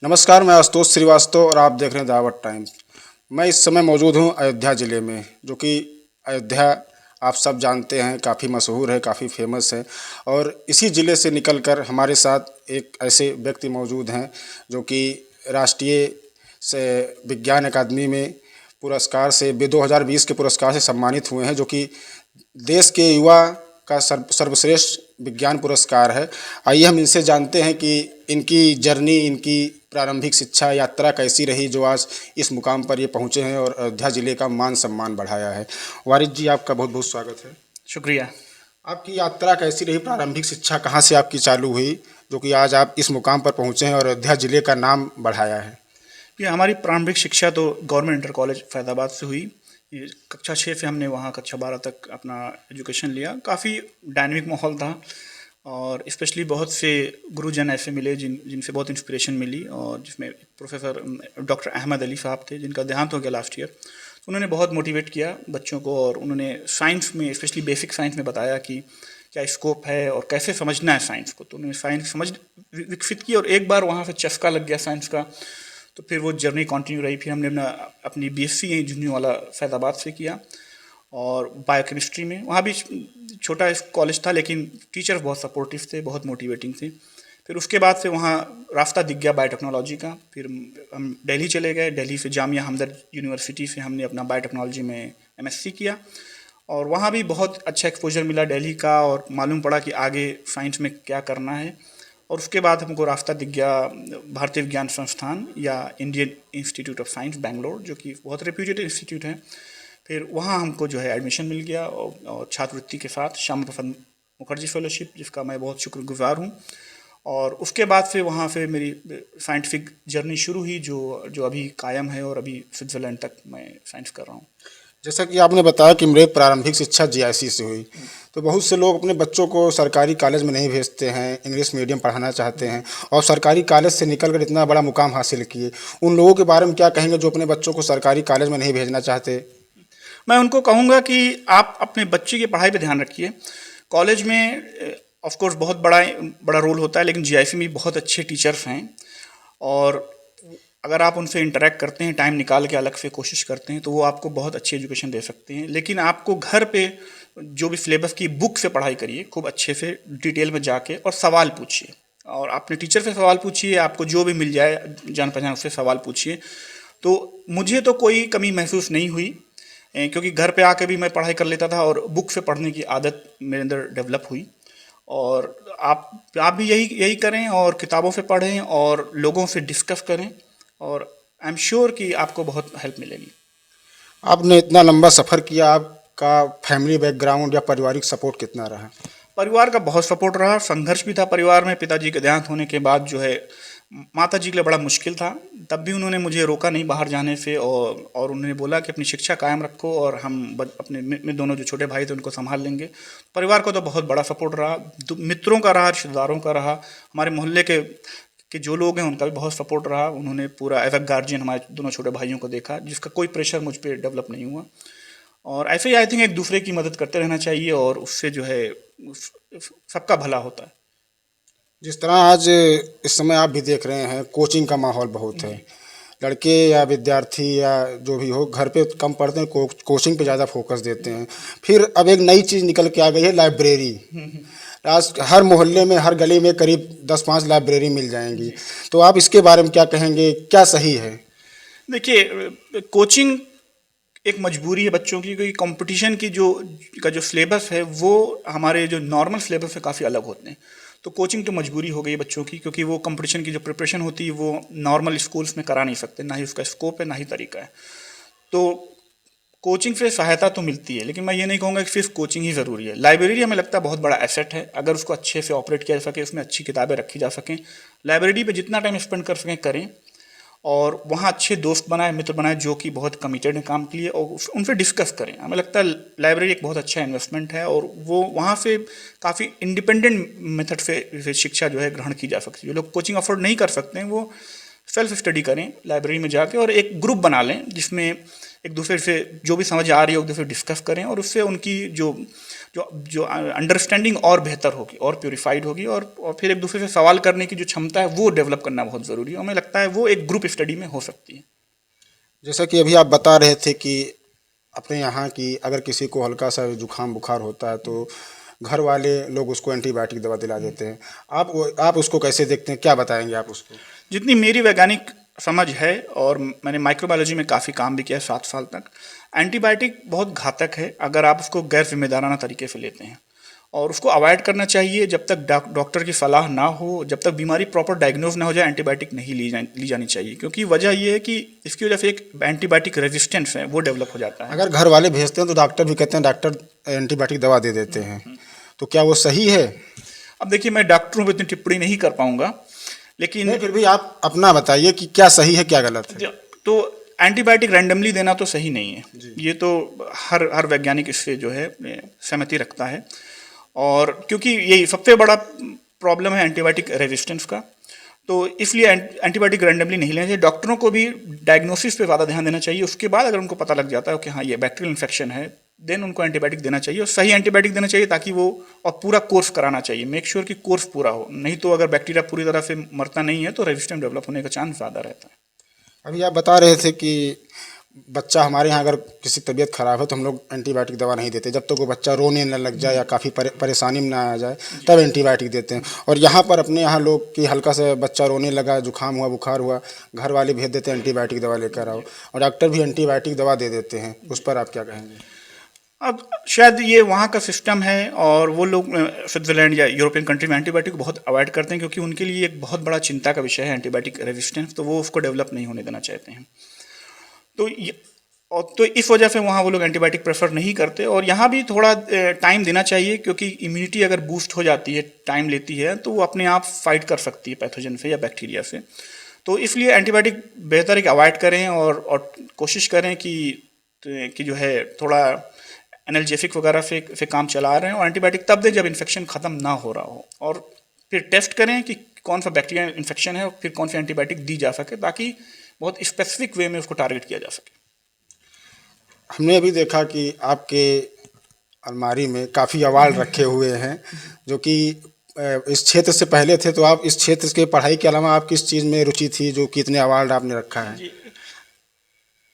नमस्कार, मैं आशुतोष श्रीवास्तव और आप देख रहे हैं दावत टाइम्स। मैं इस समय मौजूद हूं अयोध्या ज़िले में, जो कि अयोध्या आप सब जानते हैं काफ़ी मशहूर है, काफ़ी फेमस है। और इसी ज़िले से निकलकर हमारे साथ एक ऐसे व्यक्ति मौजूद हैं जो कि राष्ट्रीय से विज्ञान अकादमी में पुरस्कार से 2020 के पुरस्कार से सम्मानित हुए हैं, जो कि देश के युवा का सर्वश्रेष्ठ विज्ञान पुरस्कार है। आइए हम इनसे जानते हैं कि इनकी जर्नी, इनकी प्रारंभिक शिक्षा यात्रा कैसी रही, जो आज इस मुकाम पर ये पहुँचे हैं और अयोध्या ज़िले का मान सम्मान बढ़ाया है। वारिद जी, आपका बहुत बहुत स्वागत है। शुक्रिया। आपकी यात्रा कैसी रही? प्रारंभिक शिक्षा कहाँ से आपकी चालू हुई, जो कि आज आप इस मुकाम पर पहुँचे हैं और अयोध्या ज़िले का नाम बढ़ाया है? ये हमारी प्रारंभिक शिक्षा तो गवर्नमेंट इंटर कॉलेज फैज़ाबाद से हुई। ये कक्षा 6 से हमने वहाँ कक्षा 12 तक अपना एजुकेशन लिया। काफ़ी डायनेमिक माहौल था और स्पेशली बहुत से गुरुजन ऐसे मिले जिनसे बहुत इंस्पिरेशन मिली, और जिसमें प्रोफेसर डॉक्टर अहमद अली साहब थे जिनका देहांत हो गया लास्ट ईयर। तो उन्होंने बहुत मोटिवेट किया बच्चों को, और उन्होंने साइंस में, स्पेशली बेसिक साइंस में बताया कि क्या स्कोप है और कैसे समझना है साइंस को। तो उन्होंने साइंस समझ विकसित की, और एक बार वहाँ से चस्का लग गया साइंस का, तो फिर वो जर्नी कंटिन्यू रही। फिर हमने अपनी बीएससी यहीं झुंझुनवाला फैज़ाबाद से किया, और बायोकेमिस्ट्री में वहाँ भी छोटा कॉलेज था, लेकिन टीचर बहुत सपोर्टिव थे, बहुत मोटिवेटिंग थे। फिर उसके बाद से वहाँ रास्ता दिख गया बायोटेक्नोलॉजी का। फिर हम दिल्ली चले गए। दिल्ली से जामिया हमदर्द यूनिवर्सिटी से हमने अपना बायोटेक्नोलॉजी में एमएससी किया, और वहाँ भी बहुत अच्छा एक्सपोजर मिला दिल्ली का, और मालूम पड़ा कि आगे साइंस में क्या करना है। और उसके बाद हमको रास्ता दिख गया भारतीय विज्ञान संस्थान या Indian institute of science Bangalore, जो कि बहुत रेप्यूटेड इंस्टीट्यूट है। फिर वहाँ हमको जो है एडमिशन मिल गया, और छात्रवृत्ति के साथ श्यामा प्रसाद मुखर्जी फेलोशिप, जिसका मैं बहुत शुक्रगुजार हूँ। और उसके बाद से वहाँ से मेरी साइंटिफिक जर्नी शुरू हुई, जो अभी कायम है, और अभी स्विट्ज़रलैंड तक मैं साइंस कर रहा हूँ। जैसा कि आपने बताया कि मेरी प्रारंभिक शिक्षा जीआईसी से हुई, तो बहुत से लोग अपने बच्चों को सरकारी कॉलेज में नहीं भेजते हैं, इंग्लिश मीडियम पढ़ाना चाहते हैं, और सरकारी कॉलेज से निकलकर इतना बड़ा मुकाम हासिल किए। उन लोगों के बारे में क्या कहेंगे जो अपने बच्चों को सरकारी कॉलेज में नहीं भेजना चाहते? मैं उनको कहूँगा कि आप अपने बच्चे की पढ़ाई पे ध्यान रखिए। कॉलेज में ऑफ कोर्स बहुत बड़ा बड़ा रोल होता है, लेकिन जीआईसी में बहुत अच्छे टीचर्स हैं, और अगर आप उनसे इंटरेक्ट करते हैं, टाइम निकाल के अलग से कोशिश करते हैं, तो वो आपको बहुत अच्छी एजुकेशन दे सकते हैं। लेकिन आपको घर पे जो भी सिलेबस की बुक से पढ़ाई करिए, खूब अच्छे से डिटेल में जाके, और सवाल पूछिए, और अपने टीचर से सवाल पूछिए। आपको जो भी मिल जाए जान पहचान, उससे सवाल पूछिए। तो मुझे तो कोई कमी महसूस नहीं हुई, क्योंकि घर पे आके भी मैं पढ़ाई कर लेता था, और बुक से पढ़ने की आदत मेरे अंदर डेवलप हुई। और आप भी यही यही करें, और किताबों से पढ़ें, और लोगों से डिस्कस करें, और आई एम श्योर कि आपको बहुत हेल्प मिलेगी। आपने इतना लंबा सफ़र किया, आपका फैमिली बैकग्राउंड या पारिवारिक सपोर्ट कितना रहा? परिवार का बहुत सपोर्ट रहा। संघर्ष भी था परिवार में। पिताजी के देहांत होने के बाद जो है माता जी के लिए बड़ा मुश्किल था। तब भी उन्होंने मुझे रोका नहीं बाहर जाने से, और उन्होंने बोला कि अपनी शिक्षा कायम रखो, और हम अपने में दोनों जो छोटे भाई थे उनको संभाल लेंगे। परिवार को तो बहुत बड़ा सपोर्ट रहा, मित्रों का रहा, रिश्तेदारों का रहा, हमारे मोहल्ले के जो लोग हैं उनका भी बहुत सपोर्ट रहा। उन्होंने पूरा एज अ गार्जियन हमारे दोनों छोटे भाइयों को देखा, जिसका कोई प्रेशर मुझ पर डेवलप नहीं हुआ। और ऐसे ही आई थिंक एक दूसरे की मदद करते रहना चाहिए, और उससे जो है सबका भला होता है। जिस तरह आज इस समय आप भी देख रहे हैं, कोचिंग का माहौल बहुत है। लड़के या विद्यार्थी या जो भी हो, घर पे कम पढ़ते हैं, कोचिंग पे ज़्यादा फोकस देते हैं। फिर अब एक नई चीज़ निकल के आ गई है, लाइब्रेरी। आज हर मोहल्ले में, हर गली में करीब 10-5 लाइब्रेरी मिल जाएंगी। तो आप इसके बारे में क्या कहेंगे, क्या सही है? देखिए, कोचिंग एक मजबूरी है बच्चों की, क्योंकि कंपटीशन की जो सिलेबस है वो हमारे जो नॉर्मल सिलेबस से काफ़ी अलग होते हैं। तो कोचिंग तो मजबूरी हो गई बच्चों की, क्योंकि वो कंपटीशन की जो प्रिपरेशन होती है वो नॉर्मल स्कूल्स में करा नहीं सकते, ना ही उसका स्कोप है, ना ही तरीका है। तो कोचिंग से सहायता तो मिलती है, लेकिन मैं ये नहीं कहूँगा कि सिर्फ कोचिंग ही ज़रूरी है। लाइब्रेरी हमें लगता है बहुत बड़ा एसेट है, अगर उसको अच्छे से ऑपरेट किया जा सके, उसमें अच्छी किताबें रखी जा सकें। लाइब्रेरी पे जितना टाइम स्पेंड कर सकें करें, और वहाँ अच्छे दोस्त बनाए, मित्र बनाए, जो कि बहुत कमिटेड हैं काम के लिए, और उनसे डिस्कस करें। हमें लगता है लाइब्रेरी एक बहुत अच्छा इन्वेस्टमेंट है, और वो वहाँ से काफ़ी इंडिपेंडेंट मेथड से शिक्षा जो है ग्रहण की जा सकती है। जो लोग कोचिंग अफोर्ड नहीं कर सकते हैं, वो सेल्फ स्टडी करें लाइब्रेरी में जाके, और एक ग्रुप बना लें जिसमें एक दूसरे से जो भी समझ आ रही है एक दूसरे डिस्कस करें और उससे उनकी जो जो जो अंडरस्टैंडिंग और बेहतर होगी और प्योरीफाइड होगी और फिर एक दूसरे से सवाल करने की जो क्षमता है वो डेवलप करना बहुत ज़रूरी है। और हमें लगता है वो एक ग्रुप स्टडी में हो सकती है। जैसा कि अभी आप बता रहे थे कि अपने यहाँ की अगर किसी को हल्का सा जुकाम बुखार होता है तो घर वाले लोग उसको एंटीबायोटिक दवा दिला देते हैं। आप उसको कैसे देखते हैं, क्या बताएंगे आप उसको? जितनी मेरी वैज्ञानिक समझ है और मैंने माइक्रोबायोलॉजी में काफ़ी काम भी किया है 7 साल तक, एंटीबायोटिक बहुत घातक है अगर आप उसको गैर जिम्मेदाराना तरीके से लेते हैं और उसको अवॉइड करना चाहिए। जब तक डॉक्टर की सलाह ना हो, जब तक बीमारी प्रॉपर डायग्नोज ना हो जाए, एंटीबायोटिक नहीं ली जानी चाहिए, क्योंकि वजह ये है कि इसकी वजह से एक एंटीबायोटिक रेजिस्टेंस है वो डेवलप हो जाता है। अगर घर वाले भेजते हैं तो डॉक्टर भी कहते हैं, डॉक्टर एंटीबायोटिक दवा दे देते हैं, तो क्या वो सही है? अब देखिए, मैं डॉक्टरों पर इतनी टिप्पणी नहीं कर पाऊंगा, लेकिन नहीं, फिर भी आप अपना बताइए कि क्या सही है क्या गलत है। तो एंटीबायोटिक रैंडमली देना तो सही नहीं है, ये तो हर वैज्ञानिक इससे जो है सहमति रखता है। और क्योंकि यही सबसे बड़ा प्रॉब्लम है एंटीबायोटिक रेजिस्टेंस का, तो इसलिए एंटीबायोटिक रैंडमली नहीं लेना चाहिए। डॉक्टरों को भी डायग्नोसिस पे ज़्यादा ध्यान देना चाहिए। उसके बाद अगर उनको पता लग जाता है कि हाँ ये बैक्टीरियल इन्फेक्शन है, देन उनको एंटीबायोटिक देना चाहिए और सही एंटीबायोटिक देना चाहिए, ताकि वो और पूरा कोर्स कराना चाहिए। मेक श्योर कि कोर्स पूरा हो, नहीं तो अगर बैक्टीरिया पूरी तरह से मरता नहीं है तो रेजिस्टेंस डेवलप होने का चांस ज़्यादा रहता है। अभी आप बता रहे थे कि बच्चा हमारे यहाँ अगर किसी तबीयत खराब है तो हम लोग एंटीबायोटिक दवा नहीं देते, जब तक वो बच्चा रोने न लग जाए या काफ़ी परेशानी में ना आ जाए तब एंटीबायोटिक देते हैं। और यहाँ पर अपने यहाँ लोग कि हल्का सा बच्चा रोने लगा, जुकाम हुआ, बुखार हुआ, घर वाले भेज देते हैं एंटीबायोटिक दवा लेकर आओ, और डॉक्टर भी एंटीबायोटिक दवा दे देते हैं। उस पर आप क्या कहेंगे? अब शायद ये वहाँ का सिस्टम है और वो लोग स्विट्जरलैंड या यूरोपियन कंट्री में एंटीबायोटिक बहुत अवॉइड करते हैं, क्योंकि उनके लिए एक बहुत बड़ा चिंता का विषय है एंटीबायोटिक रेजिस्टेंस, तो वो उसको डेवलप नहीं होने देना चाहते हैं। तो इस वजह से वहाँ वो लोग एंटीबायोटिक प्रेफर नहीं करते। और यहाँ भी थोड़ा टाइम देना चाहिए, क्योंकि इम्यूनिटी अगर बूस्ट हो जाती है, टाइम लेती है, तो वो अपने आप फाइट कर सकती है पैथोजन से या बैक्टीरिया से। तो इसलिए एंटीबायोटिक बेहतर है कि अवॉइड करें और कोशिश करें कि जो है थोड़ा एनाल्जेसिक वगैरह से काम चला रहे हैं, और एंटीबायोटिक तब दें जब इन्फेक्शन ख़त्म ना हो रहा हो, और फिर टेस्ट करें कि कौन सा बैक्टीरिया इन्फेक्शन है और फिर कौन सी एंटीबायोटिक दी जा सके, ताकि बहुत स्पेसिफिक वे में उसको टारगेट किया जा सके। हमने अभी देखा कि आपके अलमारी में काफ़ी अवार्ड रखे हुए हैं, जो कि इस क्षेत्र से पहले थे, तो आप इस क्षेत्र के पढ़ाई के अलावा आप किस चीज़ में रुचि थी जो कि इतने अवार्ड आपने रखा है?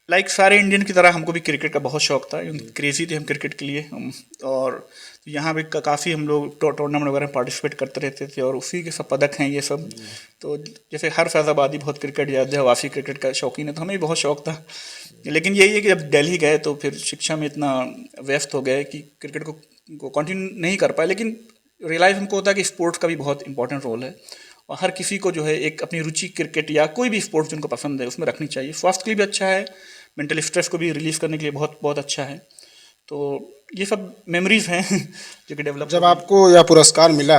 लाइक सारे इंडियन की तरह हमको भी क्रिकेट का बहुत शौक था, क्रेजी थे हम क्रिकेट के लिए। और यहाँ भी काफ़ी हम लोग टूर्नामेंट वगैरह पार्टिसिपेट करते रहते थे, और उसी के सब पदक हैं ये सब। तो जैसे हर फैज़ाबादी बहुत क्रिकेट या अध्यावासी क्रिकेट का शौकीन है, तो हमें भी बहुत शौक था। लेकिन यही है कि जब दिल्ली गए तो फिर शिक्षा में इतना व्यस्त हो गए कि क्रिकेट को कंटिन्यू नहीं कर पाए। लेकिन रियलाइज़ हमको होता है कि स्पोर्ट्स का भी बहुत इंपॉर्टेंट रोल है, और हर किसी को जो है एक अपनी रुचि क्रिकेट या कोई भी स्पोर्ट्स जिनको पसंद है उसमें रखनी चाहिए। स्वास्थ्य के लिए भी अच्छा है, मेंटल स्ट्रेस को भी रिलीज़ करने के लिए बहुत बहुत अच्छा है। तो ये सब मेमोरीज़ हैं जो कि डेवलप। जब आपको यह पुरस्कार मिला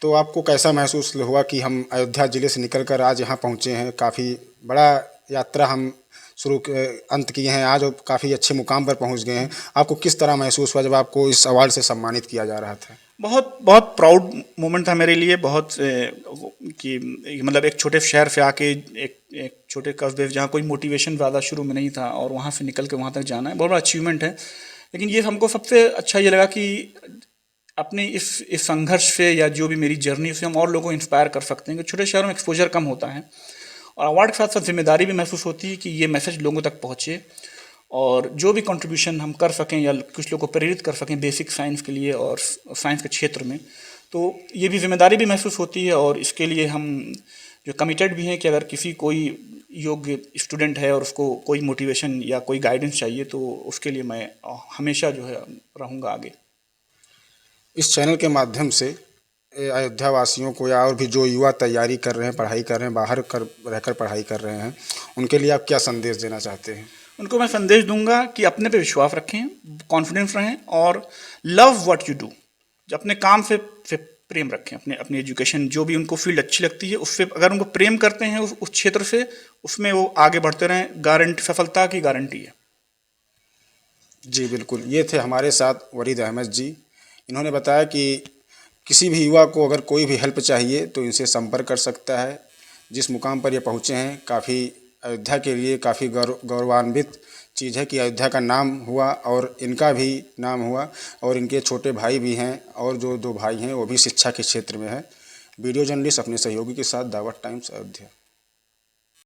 तो आपको कैसा महसूस हुआ कि हम अयोध्या ज़िले से निकलकर आज यहाँ पहुँचे हैं? काफ़ी बड़ा यात्रा हम अंत किए हैं आज, और काफ़ी अच्छे मुकाम पर पहुँच गए हैं। आपको किस तरह महसूस हुआ जब आपको इस अवार्ड से सम्मानित किया जा रहा था? बहुत बहुत प्राउड मोमेंट था मेरे लिए। बहुत कि मतलब एक छोटे शहर से आके एक छोटे कस्बे जहाँ कोई मोटिवेशन ज़्यादा शुरू में नहीं था, और वहाँ से निकल के वहाँ तक जाना है बहुत बड़ा अचीवमेंट है। लेकिन ये हमको सबसे अच्छा ये लगा कि अपने इस संघर्ष से या जो भी मेरी जर्नी से हम और लोगों को इंस्पायर कर सकते हैं कि छोटे शहरों में एक्सपोजर कम होता है, और अवार्ड के साथ साथ जिम्मेदारी भी महसूस होती है कि ये मैसेज लोगों तक पहुँचे, और जो भी कंट्रीब्यूशन हम कर सकें या कुछ लोगों को प्रेरित कर सकें बेसिक साइंस के लिए और साइंस के क्षेत्र में, तो ये भी जिम्मेदारी भी महसूस होती है। और इसके लिए हम जो कमिटेड भी हैं कि अगर किसी कोई योग्य स्टूडेंट है और उसको कोई मोटिवेशन या कोई गाइडेंस चाहिए, तो उसके लिए मैं हमेशा जो है रहूँगा आगे। इस चैनल के माध्यम से अयोध्या वासियों को या और भी जो युवा तैयारी कर रहे हैं, पढ़ाई कर रहे हैं, बाहर रहकर पढ़ाई कर रहे हैं, उनके लिए आप क्या संदेश देना चाहते हैं? उनको मैं संदेश दूंगा कि अपने पे विश्वास रखें, कॉन्फिडेंस रहें, और लव व्हाट यू डू, अपने काम से प्रेम रखें। अपनी एजुकेशन जो भी उनको फील्ड अच्छी लगती है उससे अगर उनको प्रेम करते हैं उस क्षेत्र से, उसमें वो आगे बढ़ते रहें। गारंटी, सफलता की गारंटी है। जी बिल्कुल, ये थे हमारे साथ वरीद अहमद जी। इन्होंने बताया कि किसी भी युवा को अगर कोई भी हेल्प चाहिए तो इनसे संपर्क कर सकता है। जिस मुकाम पर ये पहुँचे हैं, काफ़ी अयोध्या के लिए काफ़ी गौरवान्वित चीज़ है कि अयोध्या का नाम हुआ और इनका भी नाम हुआ, और इनके छोटे भाई भी हैं और जो 2 भाई हैं वो भी शिक्षा के क्षेत्र में है। वीडियो जर्नलिस्ट अपने सहयोगी के साथ, दावत टाइम्स, अयोध्या।